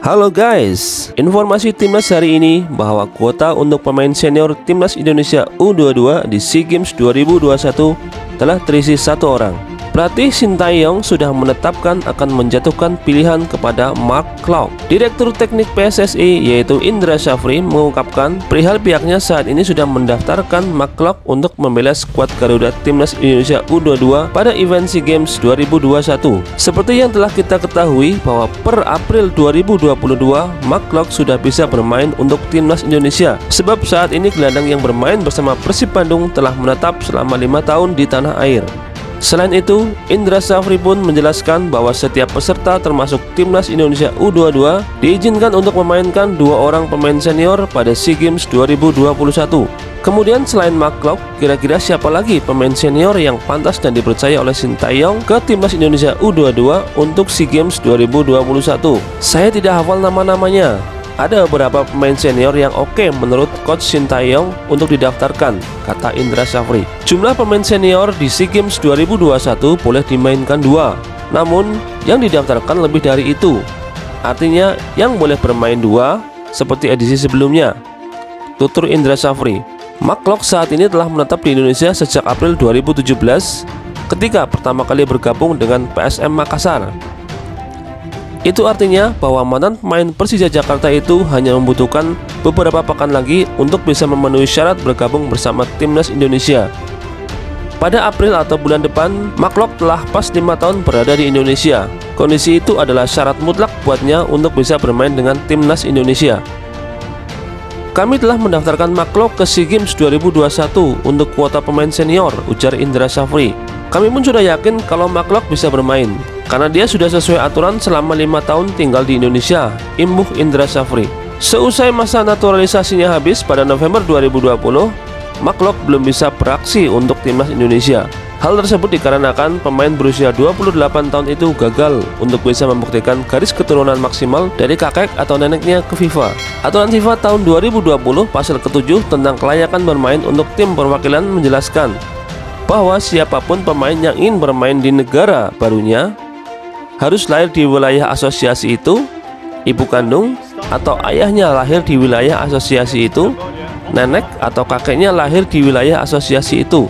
Halo guys, informasi timnas hari ini bahwa kuota untuk pemain senior timnas Indonesia U22 di SEA Games 2021 telah terisi 1 orang. Pelatih Sintayong sudah menetapkan akan menjatuhkan pilihan kepada Mark Klok. Direktur Teknik PSSI yaitu Indra Syafri mengungkapkan perihal pihaknya saat ini sudah mendaftarkan Mark Klok untuk membela skuad Garuda Timnas Indonesia U22 pada event SEA Games 2021. Seperti yang telah kita ketahui bahwa per April 2022 Mark Klok sudah bisa bermain untuk Timnas Indonesia, sebab saat ini gelandang yang bermain bersama Persib Bandung telah menetap selama 5 tahun di tanah air. Selain itu, Indra Syafri pun menjelaskan bahwa setiap peserta termasuk Timnas Indonesia U22 diizinkan untuk memainkan 2 orang pemain senior pada SEA Games 2021. Kemudian selain Mark Klok, kira-kira siapa lagi pemain senior yang pantas dan dipercaya oleh Sintayong ke Timnas Indonesia U22 untuk SEA Games 2021? Saya tidak hafal nama-namanya. Ada beberapa pemain senior yang oke menurut Coach Sintayong untuk didaftarkan, kata Indra Syafri. Jumlah pemain senior di SEA Games 2021 boleh dimainkan 2, namun yang didaftarkan lebih dari itu. Artinya yang boleh bermain 2 seperti edisi sebelumnya, tutur Indra Syafri. Mark Klok saat ini telah menetap di Indonesia sejak April 2017 ketika pertama kali bergabung dengan PSM Makassar. Itu artinya bahwa mantan pemain Persija Jakarta itu hanya membutuhkan beberapa pekan lagi untuk bisa memenuhi syarat bergabung bersama Timnas Indonesia. Pada April atau bulan depan, Mark Klok telah pas 5 tahun berada di Indonesia. Kondisi itu adalah syarat mutlak buatnya untuk bisa bermain dengan Timnas Indonesia. Kami telah mendaftarkan Mark Klok ke SEA Games 2021 untuk kuota pemain senior, ujar Indra Syafri. Kami pun sudah yakin kalau Mark Klok bisa bermain, karena dia sudah sesuai aturan selama 5 tahun tinggal di Indonesia, imbuh Indra Syafri. Seusai masa naturalisasinya habis pada November 2020, Mark Klok belum bisa beraksi untuk Timnas Indonesia. Hal tersebut dikarenakan pemain berusia 28 tahun itu gagal untuk bisa membuktikan garis keturunan maksimal dari kakek atau neneknya ke FIFA. Aturan FIFA tahun 2020 pasal ke-7 tentang kelayakan bermain untuk tim perwakilan menjelaskan bahwa siapapun pemain yang ingin bermain di negara barunya harus lahir di wilayah asosiasi itu, ibu kandung atau ayahnya lahir di wilayah asosiasi itu, nenek atau kakeknya lahir di wilayah asosiasi itu,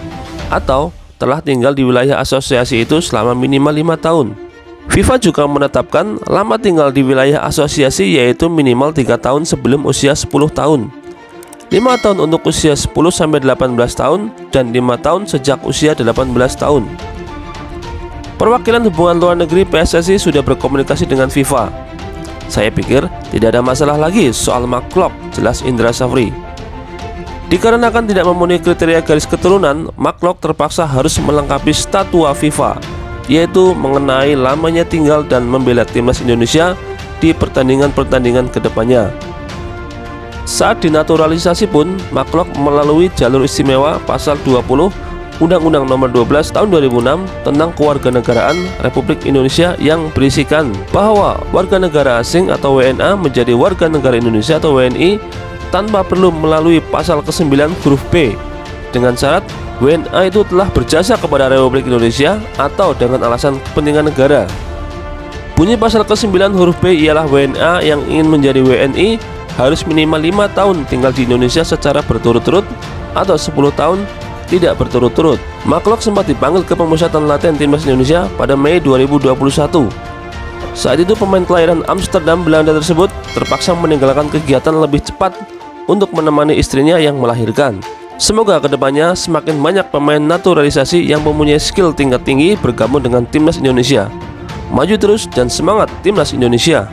atau telah tinggal di wilayah asosiasi itu selama minimal 5 tahun. FIFA juga menetapkan lama tinggal di wilayah asosiasi yaitu minimal 3 tahun sebelum usia 10 tahun, 5 tahun untuk usia 10-18 tahun, dan 5 tahun sejak usia 18 tahun. Perwakilan hubungan luar negeri PSSI sudah berkomunikasi dengan FIFA. Saya pikir tidak ada masalah lagi soal Mark Klok, jelas Indra Syafri. Dikarenakan tidak memenuhi kriteria garis keturunan, Mark Klok terpaksa harus melengkapi statut FIFA, yaitu mengenai lamanya tinggal dan membela Timnas Indonesia di pertandingan-pertandingan kedepannya. Saat dinaturalisasi pun, Mark Klok melalui jalur istimewa pasal 20 Undang-Undang Nomor 12 Tahun 2006 tentang Kewarganegaraan Republik Indonesia yang berisikan bahwa warga negara asing atau WNA menjadi warga negara Indonesia atau WNI tanpa perlu melalui pasal ke-9 huruf B dengan syarat WNA itu telah berjasa kepada Republik Indonesia atau dengan alasan kepentingan negara. Bunyi pasal ke-9 huruf B ialah WNA yang ingin menjadi WNI harus minimal 5 tahun tinggal di Indonesia secara berturut-turut atau 10 tahun tidak berturut-turut. Mark Klok sempat dipanggil ke pemusatan latihan Timnas Indonesia pada Mei 2021. Saat itu pemain kelahiran Amsterdam, Belanda tersebut terpaksa meninggalkan kegiatan lebih cepat untuk menemani istrinya yang melahirkan. Semoga kedepannya semakin banyak pemain naturalisasi yang mempunyai skill tingkat tinggi bergabung dengan Timnas Indonesia. Maju terus dan semangat Timnas Indonesia!